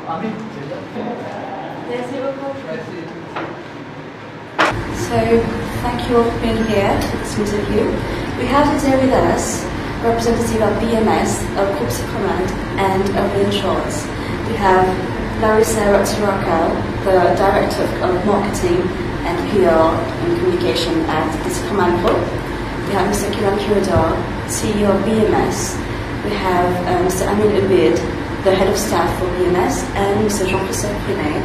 So, thank you all for being here to this interview. We have today with us a representative of BMS, of Groupe Sipromad, and of the insurance. We have Larissa Rotzuraka, the Director of Marketing and PR and Communication at the Sipromad Group. We have Mr. Kiran Kiradar, CEO of BMS. We have Mr. Amin Ubid, the Head of Staff for BMS, and Mr. Jean-Christophe Prinet,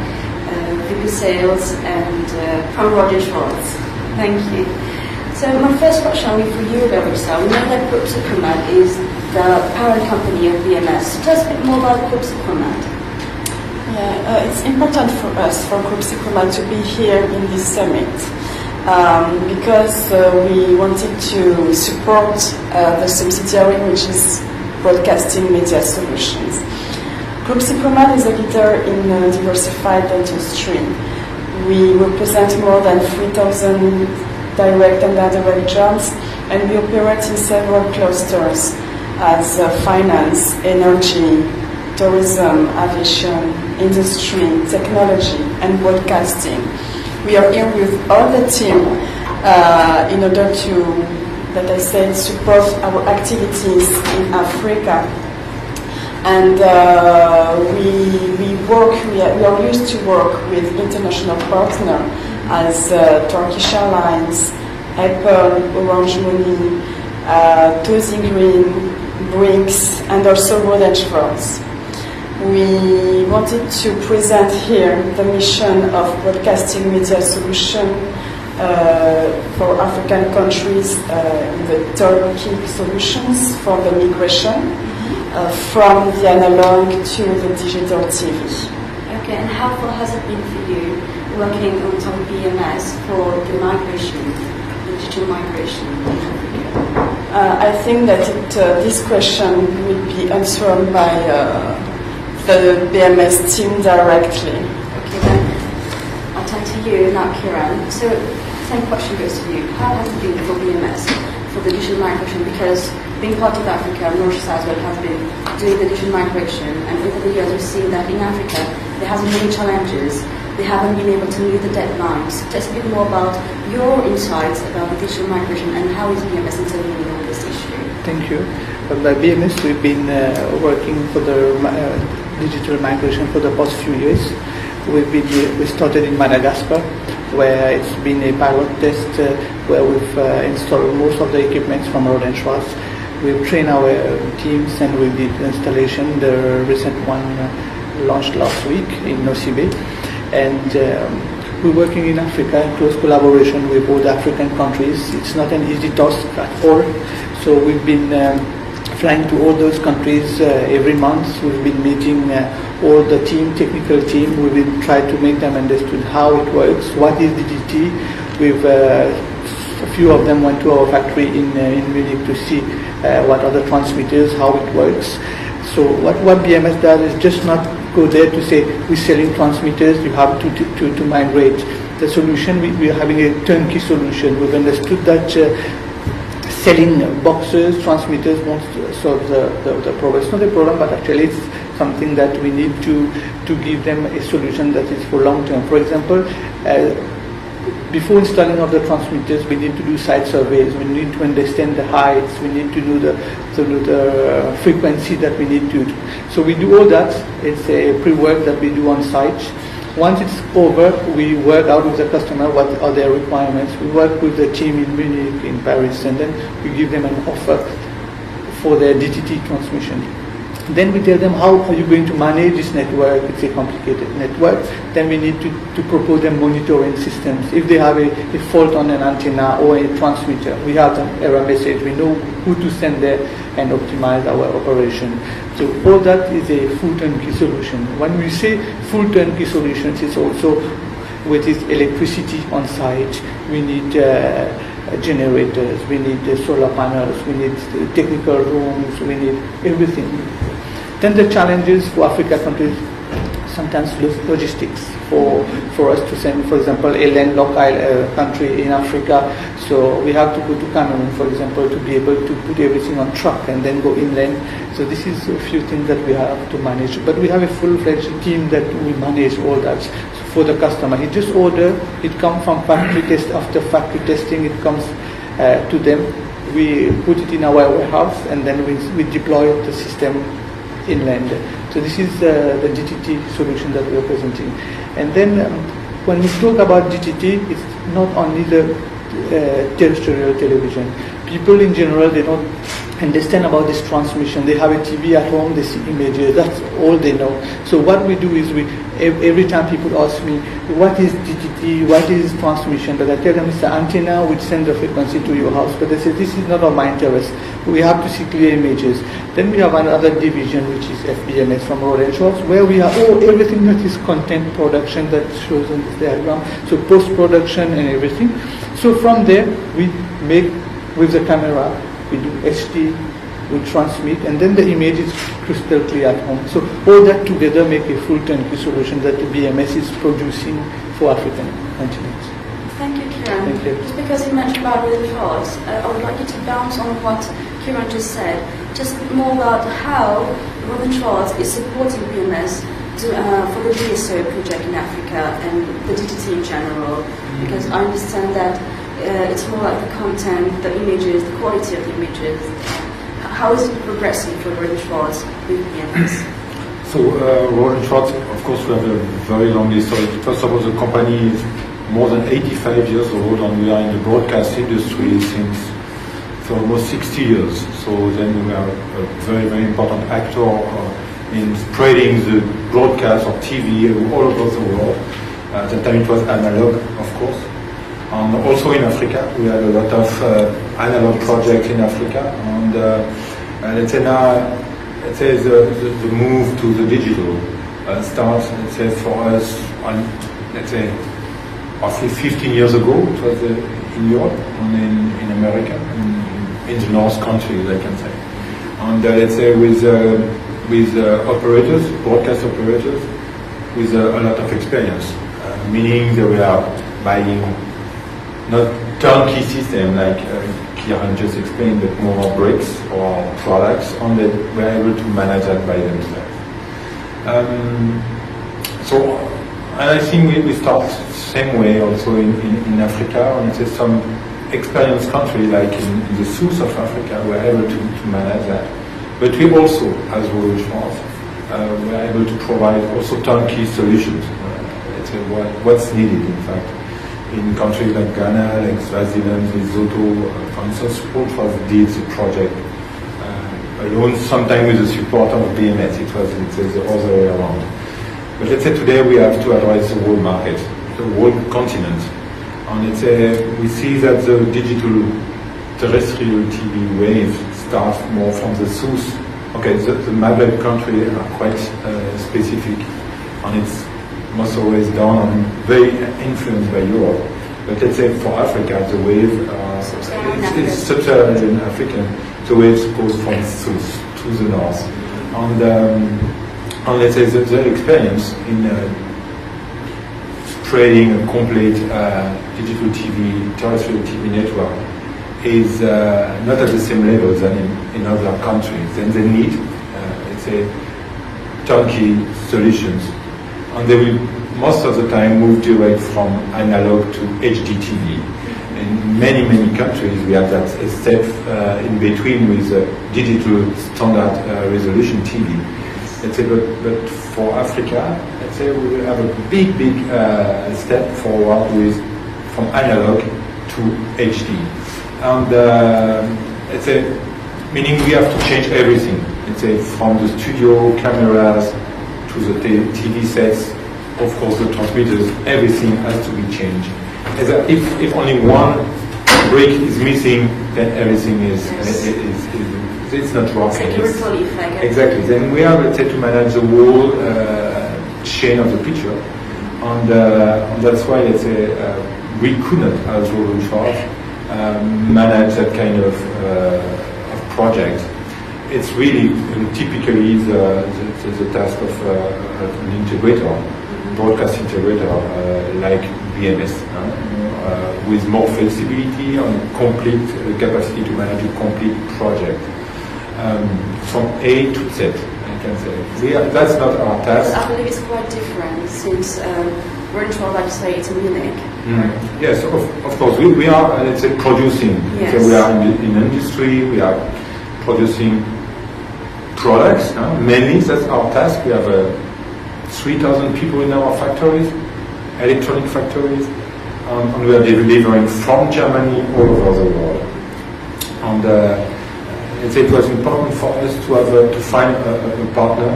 VP Sales and from Road Insurance. Thank you. So my first question will be for you, Larissa. We know that Groupe Sipromad is the parent company of BMS. So tell us a bit more about Groupe Sipromad. Yeah, it's important for us, for Groupe Sipromad, to be here in this summit because we wanted to support the subsidiary, which is Broadcasting Media Solutions. Groupe Sipromad is a leader in diversified industry. We represent more than 3,000 direct and indirect jobs, and we operate in several clusters as finance, energy, tourism, aviation, industry, technology, and broadcasting. We are here with all the team in order to, that I said, support our activities in Africa. And we are used to work with international partners as Turkish Airlines, Apple, Orange Money, Toasting Green, BRICS, and also Road Insurance. We wanted to present here the mission of Broadcasting Media Solution for African countries, the turnkey solutions for the migration from the analog to the digital TV. Okay, and how far has it been for you working on top of BMS for the migration, the digital migration in Africa? I think that this question will be answered by the BMS team directly. Okay, then I'll turn to you now, Kiran. So, the same question goes to you. How has it been for BMS for the digital migration? Because being part of Africa, Mauritius as well has been doing the digital migration, and over the years we've seen that in Africa there has been many challenges. They haven't been able to meet the deadlines. Just a bit more about your insights about the digital migration and how is BMS intervening on this issue. Thank you. By BMS, we've been working for the digital migration for the past few years. We started in Madagascar, where it's been a pilot test where we've installed most of the equipment from Road Insurance. We've trained our teams and we did installation. The recent one launched last week in Nosibe. And we're working in Africa in close collaboration with all the African countries. It's not an easy task at all. So we've been flying to all those countries every month. We've been meeting all the technical team. We've been trying to make them understand how it works, what is DDT. A few of them went to our factory in Munich to see what are the transmitters, how it works. So what BMS does is just not go there to say we're selling transmitters, you have to migrate. The solution, we're having a turnkey solution. We've understood that selling boxes, transmitters won't solve the problem. It's not a problem, but actually it's something that we need to give them a solution that is for long term. For example, before installing of the transmitters, we need to do site surveys. We need to understand the heights. We need to do the frequency that we need to. So we do all that. It's a pre-work that we do on site. Once it's over, we work out with the customer what are their requirements. We work with the team in Munich, in Paris, and then we give them an offer for their DTT transmission. Then we tell them how are you going to manage this network. It's a complicated network. Then we need to propose them monitoring systems. If they have a fault on an antenna or a transmitter, we have an error message. We know who to send there and optimize our operation. So all that is a full turnkey solution. When we say full turnkey solutions, it's also with its electricity on site. We need generators, we need solar panels, we need technical rooms, we need everything. Then the challenges for Africa countries, sometimes logistics for us to send, for example, a landlocked country in Africa. So we have to go to Cameroon, for example, to be able to put everything on truck and then go inland. So this is a few things that we have to manage. But we have a full-fledged team that will manage all that for the customer. He just order, it comes from factory test. After factory testing, it comes to them. We put it in our warehouse and then we deploy the system inland. So this is the DTT solution that we are presenting. And then when we talk about DTT, it's not only the terrestrial television. People in general, they don't understand about this transmission. They have a TV at home, they see images, that's all they know. So what we do is every time people ask me, what is DTT, what is transmission? But I tell them it's the antenna which sends the frequency to your house. But they say, this is not of my interest. We have to see clear images. Then we have another division which is FBMS from Road and Shorts, where we have everything that is content production that shows on this diagram. So post-production and everything. So from there, we make with the camera, we do HD, we transmit, and then the image is crystal clear at home. So all that together make a full turnkey solution that the BMS is producing for African continents. Thank you, Kieran. Thank you. Just because you mentioned about Road and Shorts, I would like you to bounce on what Kieran just said. Just more about how Road and Shorts is supporting BMS for the DSO project in Africa and the DTT in general. Because I understand that it's more like the content, the images, the quality of the images. How is it progressing for Road and Shorts with BMS? So Road and Shorts, of course, we have a very long history. First of all, the company is more than 85 years old, and we are in the broadcast industry since almost 60 years. So then we are a very, very important actor in spreading the broadcast of TV all over the world. At that time it was analog, of course. And also in Africa, we have a lot of analog projects in Africa. And let's say now, let's say the move to the digital starts, let's say for us, let's say roughly 15 years ago. It was in Europe and in America, in the North countries, I can say. And let's say with operators, broadcast operators, with a lot of experience, meaning they were buying not turnkey system like Kieran just explained, but more bricks or products, and they were able to manage that by themselves. And I think we start the same way also in Africa, and it's some experienced countries like in the south of Africa were able to manage that. But we also, as Road and Shorts, were able to provide also turnkey solutions. Let's say what's needed, in fact. In countries like Ghana, like Swaziland, Lesotho, for instance, both of us did the project alone, sometimes with the support of BMS. It was the other way around. But let's say today we have to address the world market, the world continent. And let's say we see that the digital terrestrial TV wave starts more from the south. Okay, the Maghreb countries are quite specific, and it's most always done and very influenced by Europe. But let's say for Africa, the wave is sub-Saharan African. The wave goes from south to the north, and let's say the experience in spreading a complete digital TV, terrestrial TV network is not at the same level than in other countries. Then they need, let's say, turnkey solutions. And they will most of the time move direct from analog to HD TV. In many, many countries we have that step in between with digital standard resolution TV. Let's say, but for Africa, let's say we will have a big step forward with from analog to HD. And let's say, meaning we have to change everything. Let's say from the studio cameras to the TV sets, of course the transmitters, everything has to be changed. As if only one brick is missing, then everything is it's not working. It's like a ripple effect. Exactly. Then we have, let's say, to manage the whole chain of the picture, and that's why, let's say, we could not, as Road and Shorts, manage that kind of project. it's really typically the task of an integrator, broadcast integrator like BMS, with more flexibility and complete capacity to manage a complete project from A to Z. I can say that's not our task. I believe it's quite different since we're in trouble, like you say, it's in Munich. Yes, of course. We are, let's say, producing. Yes. So we are in industry. We are producing products. Mainly, that's our task. We have 3,000 people in our factories, electronic factories, and we are delivering from Germany all over the world. And let's say it was important for us to have to find a partner,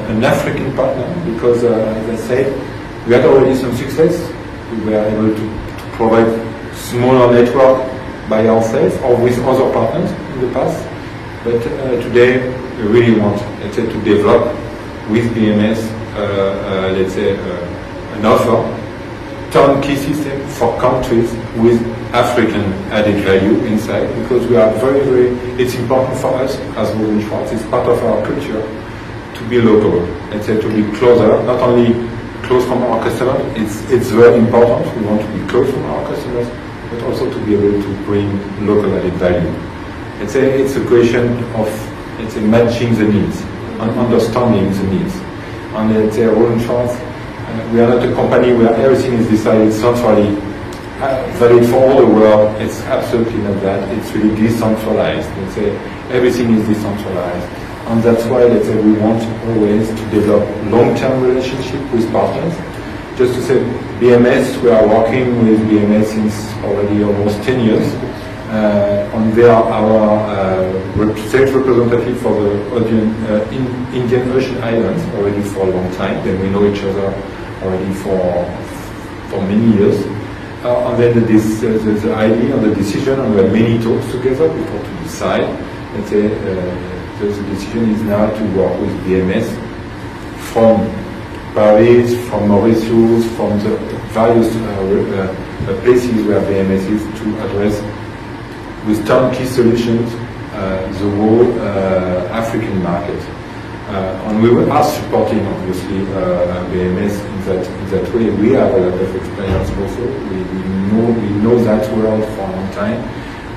an African partner, because as I said, we had already some success. We were able to provide smaller network by ourselves or with other partners in the past. But today we really want, let's say, to develop with BMS, let's say, an offer, turnkey system for countries with African added value inside, because we are very, it's important for us as Groupe Schwarz, it's part of our culture to be local, let's say, to be closer, not only close from our customers, it's very important, we want to be close from our customers, but also to be able to bring local added value. Let's say it's a question of, let's say, matching the needs and understanding the needs. And let's say Groupe Schwarz, we are not a company where everything is decided centrally, valid for all the world. It's absolutely not that. It's really decentralized. Let's say everything is decentralized. And that's why, let's say, we want always to develop long-term relationship with partners. Just to say, BMS, we are working with BMS since already almost 10 years. And they are our sales representative for the Indian Ocean Islands already for a long time. Then we know each other already for many years. And then the idea and the decision, and we had many talks together before to decide. Let's say the decision is now to work with BMS from Paris, from Mauritius, from the various places where BMS is, to address with turnkey solutions the whole African market. And we are supporting, obviously, BMS in that way. We have a lot of experience also. We know that world for a long time.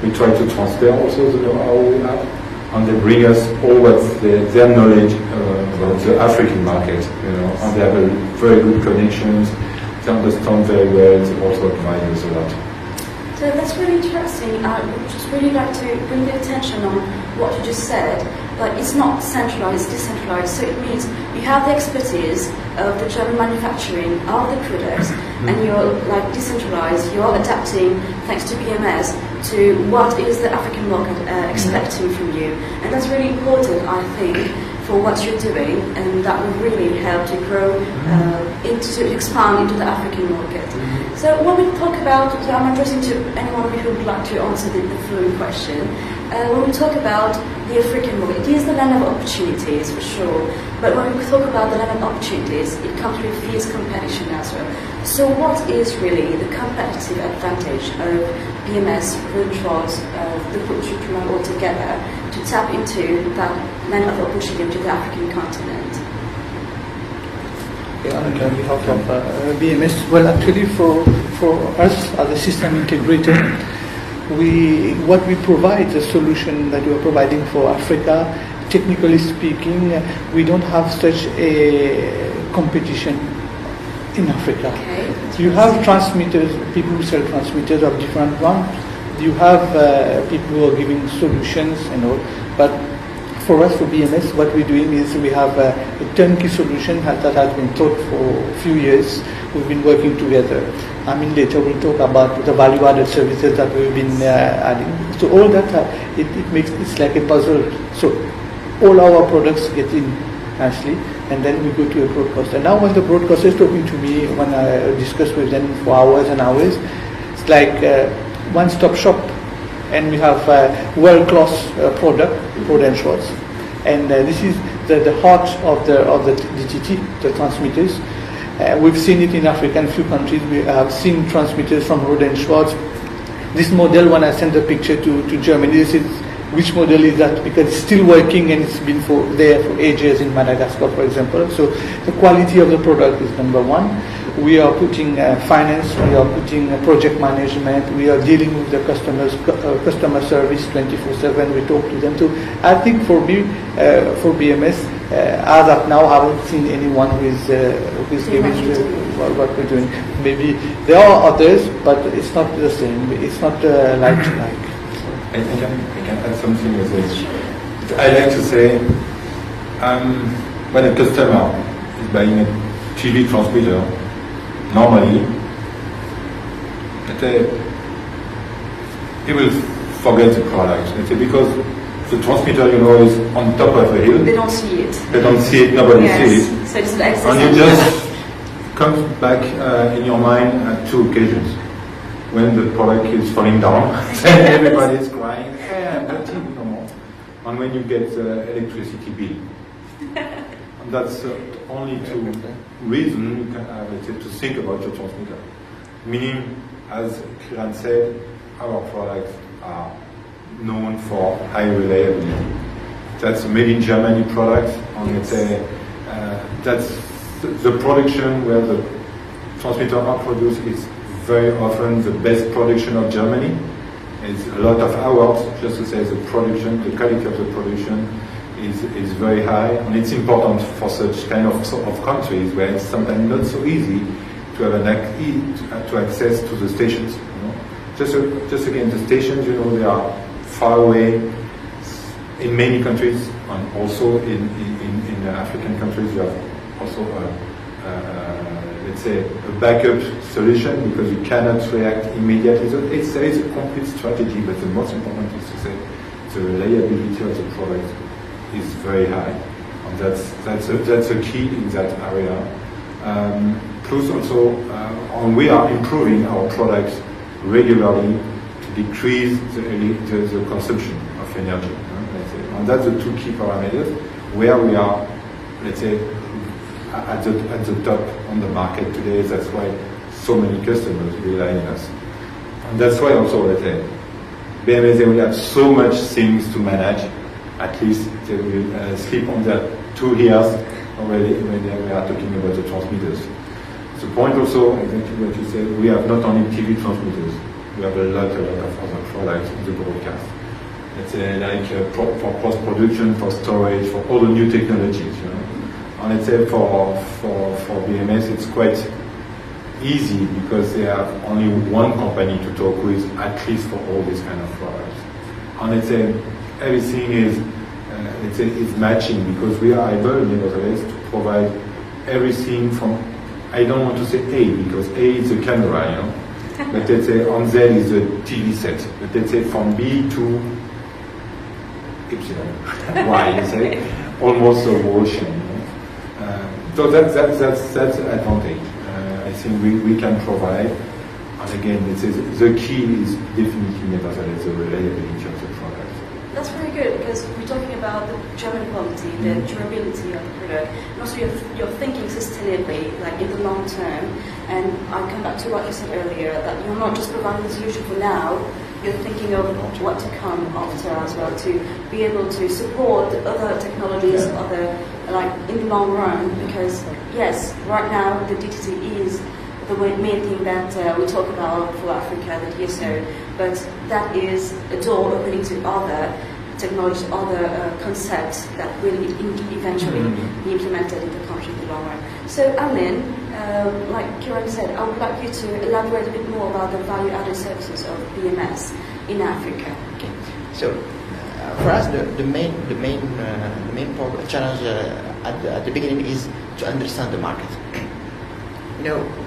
We try to transfer also the know-how we have, and they bring us all their knowledge about the African market. And they have very good connections. They understand very well. They also admire us a lot. So that's really interesting. I would just really like to bring the attention on what you just said. Like, it's not centralized, it's decentralized. So it means you have the expertise of the German manufacturing of the products, and you're like decentralized. You're adapting, thanks to BMS, to what is the African market expecting from you, and that's really important, I think, for what you're doing, and that will really help to grow to expand into the African market. So when we talk about, so I'm addressing to anyone who would like to answer the following question. When we talk about the African market, it is the land of opportunities for sure. But when we talk about the land of opportunities, it comes with fierce competition as well. So what is really the competitive advantage of BMS, Groupe Schwarz, the Groupe Sipromad all together to tap into that land of opportunity to the African continent? On behalf of BMS, well, actually for us as a system integrator, what we provide, the solution that we are providing for Africa, technically speaking, we don't have such a competition in Africa. Okay. You have transmitters, people who sell transmitters of different ones. You have people who are giving solutions and all, but for us, for BMS, what we're doing is we have a turnkey solution that has been taught for a few years. We've been working together. I mean, later we'll talk about the value-added services that we've been adding. So all that, it's like a puzzle. So all our products get in nicely, and then we go to a broadcaster. And now when the broadcaster is talking to me, when I discuss with them for hours and hours, it's like one-stop shop. And we have world-class product, Groupe Schwarz, and this is the heart of the DTT, the transmitters. We've seen it in Africa, in a few countries. We have seen transmitters from Groupe Schwarz. This model, when I sent the picture to Germany, this is which model is that, because it's still working and it's been there for ages in Madagascar, for example. So the quality of the product is number one. We are putting finance, we are putting project management, we are dealing with the customer service 24/7. We talk to them too. I think for BMS, as of now, I haven't seen anyone who's giving what we're doing. Maybe there are others, but it's not the same. It's not like. I can add something with this. I like to say, when a customer is buying a TV transmitter, normally, he will forget the product. Because the transmitter, is on top of a hill. They don't see it. They don't see it, nobody sees it. So it's an and you just come back in your mind at two occasions. When the product is falling down, everybody is crying, I'm not TV no more. And when you get the electricity bill. And that's only two reasons you can to think about your transmitter. Meaning, as Kiran said, our products are known for high reliability. That's made in Germany products, and that's the production where the transmitter are produced is very often the best production of Germany. It's a lot of hours, just to say the production, the quality of the production is very high, and it's important for such kind of countries where it's sometimes not so easy to have to access to the stations. Just again, the stations, they are far away in many countries, and also in African countries, you have also let's say a backup solution, because you cannot react immediately. So there is a complete strategy, but the most important is to say the reliability of the product is very high, and that's a key in that area. Plus also, we are improving our products regularly to decrease the consumption of energy. And that's the two key parameters where we are, let's say, at the top on the market today. That's why so many customers rely on us. And that's why also, let's say, BMS, they will have so much things to manage. At least they will sleep on their 2 years already when we are talking about the transmitters. The point also, exactly what you said, we have not only TV transmitters, we have a lot of other products in the broadcast. Let's say like for post-production, for storage, for all the new technologies. And let's say for BMS, it's quite easy because they have only one company to talk with, at least for all these kind of products. And let's say everything is matching, because we are able, nevertheless, to provide everything from, I don't want to say A, because A is a camera, but let's say on Z is a TV set. But let's say from B to Y, you say, almost a whole chain. So that's an advantage. I think we can provide, and again, the key is definitely nevertheless the reliability of the product. That's very good, because we're talking about the German quality, the durability of the product, and also you're thinking sustainably, like in the long term. And I come back to what you said earlier, that you're not just providing the solution for now, you're thinking of what to come after as well, to be able to support other technologies, like in the long run. Because yes, right now the DTT is the main thing that we talk about for Africa, the DSO, but that is a door opening to other technologies, other concepts that will eventually be implemented in the country in the long run. So Amin, like Kiran said, I would like you to elaborate a bit more about the value-added services of BMS in Africa. Okay. So for us, the main challenge at the beginning is to understand the market.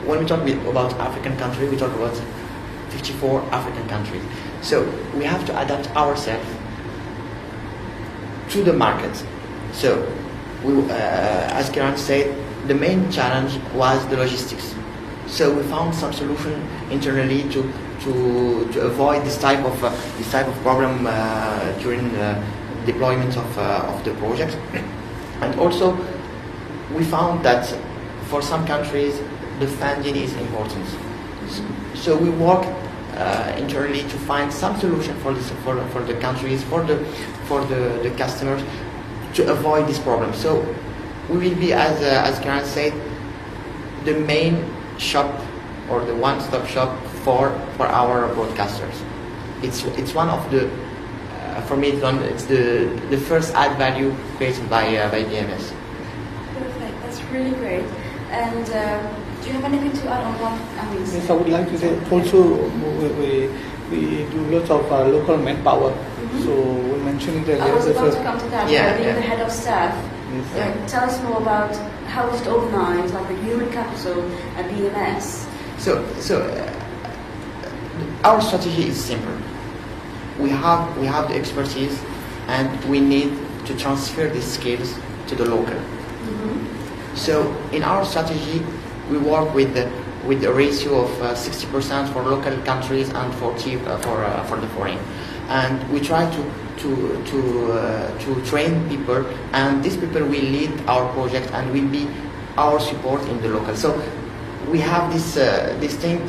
When we talk about African countries, we talk about 54 African countries. So we have to adapt ourselves to the market. So as Kiran said, the main challenge was the logistics. So we found some solution internally to avoid this type of problem during the deployment of the project. And also we found that for some countries the funding is important. So we work internally to find some solution for this, for the countries, for the customers, to avoid this problem. So we will be, as Karen said, the main shop or the one-stop shop for our broadcasters. It's one of the for me it's the first add value created by BMS. Perfect, that's really great. And do you have anything to add on what Yes, I would like to say also we do lots of local manpower. So we mentioned that I was about to come to that. Being the head of staff, tell us more about how it's organized, like the human capital at BMS. So our strategy is simple. We have the expertise, and we need to transfer these skills to the local. So in our strategy, we work with a ratio of 60% for local countries and 40% for the foreign, and we try to train people, and these people will lead our project and will be our support in the local. So we have this thing,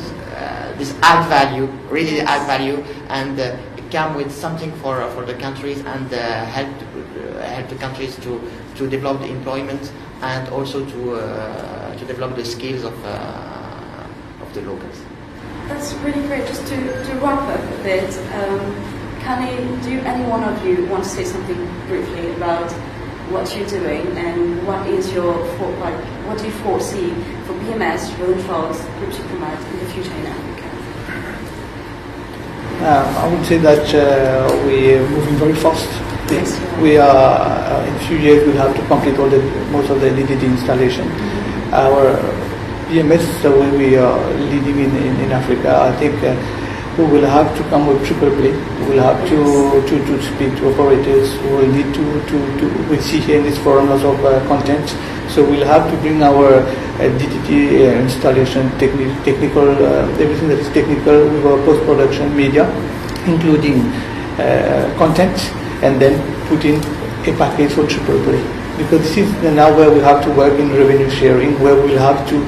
this add value, really add value, and come with something for the countries and help the countries to develop the employment and also to develop the skills of the locals. That's really great. Just to wrap up a bit, do any one of you want to say something briefly about what you're doing and what is your what do you foresee for BMS, Groupe, Groupe Sipromad in the future in Africa? I would say that we are moving very fast. Yes. We are in a few years we'll have to complete most of the DDD installation. Our BMS, the way we are leading in Africa, I think we will have to come with triple play. We will have to speak to operators. We will need we see here in this forum lots of content. So we'll have to bring our DDD installation, technical, everything that is technical with our post-production media, including content, and then put in a package for triple play. Because this is now where we have to work in revenue sharing, where we'll have to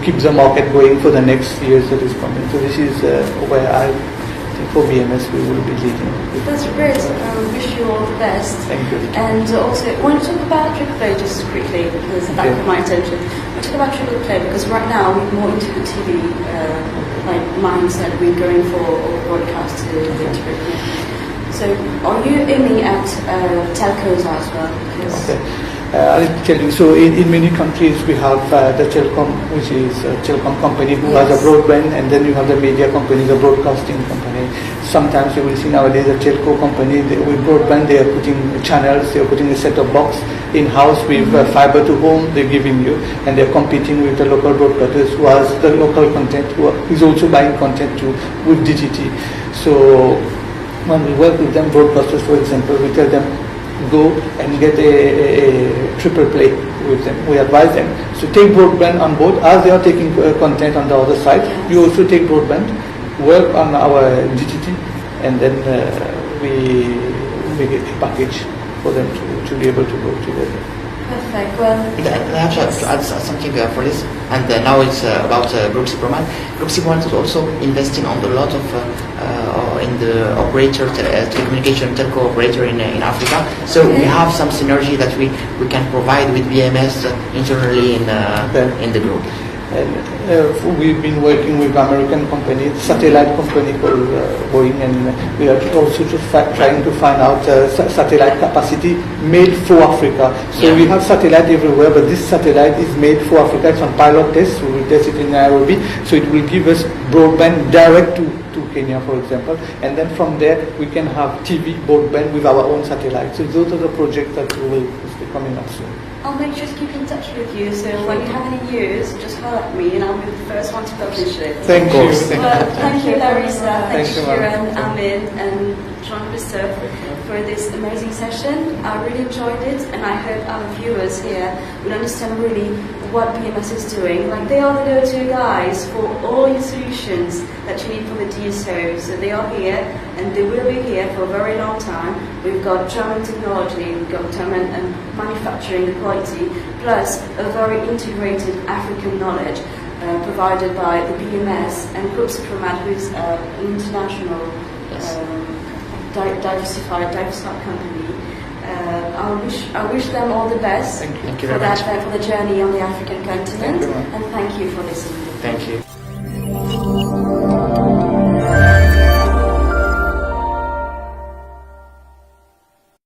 keep the market going for the next years that is coming. So this is where I think for BMS we will be leading. That's great. I wish you all the best. Thank you. And also, I want to talk about triple play just quickly because that caught my attention. I want to talk about triple play because right now we're more into the TV mindset. We're going for broadcast to the triple play. So, are you aiming at telcos as well? Okay. I'll tell you. So, in many countries we have the telecom, which is a telecom company who has a broadband, and then you have the media company, the broadcasting company. Sometimes you will see nowadays a telco company with broadband. They are putting channels, they are putting a set-top box in-house with fiber to home. They're giving you, and they're competing with the local broadcasters who has the local content, who is also buying content with DTT. So, when we work with them, broadcasters for example, we tell them go and get a triple play with them. We advise them. So take broadband on board as they are taking content on the other side. You also take broadband, work on our DTT, and then we get a package for them to be able to go together. Perfect. Well, I have to add something for this, and now it's about Groupe Sipromad. Groupe Sipromad is also investing on a lot of in the operator, telecommunication telco operator in Africa. So we have some synergy that we can provide with BMS internally in the group. And we've been working with American company, satellite company called Boeing, and we are also just trying to find out satellite capacity made for Africa. So we have satellite everywhere, but this satellite is made for Africa. It's on pilot test. We will test it in Nairobi. So it will give us broadband direct to Kenya, for example, and then from there we can have TV broadband with our own satellite. So those are the projects that will be coming up soon. I'll make sure to keep in touch with you, so when you have any news, just holler at me and I'll be the first one to publish it. Thank you. Well, thank you, Larissa, thank you, you, Sharon, Amin, and Jean-Christophe for this amazing session. I really enjoyed it, and I hope our viewers here will understand really what BMS is doing. Like, they are the go-to guys for all your solutions that you need for the DSO. So they are here, and they will be here for a very long time. We've got German technology, we've got German manufacturing, the quality, plus a very integrated African knowledge. provided by the BMS and Groupe Sipromad, who is an international diversified company. I wish them all the best Thank you for very much. for the journey on the African continent, Thank you. and thank you for listening. Thank you.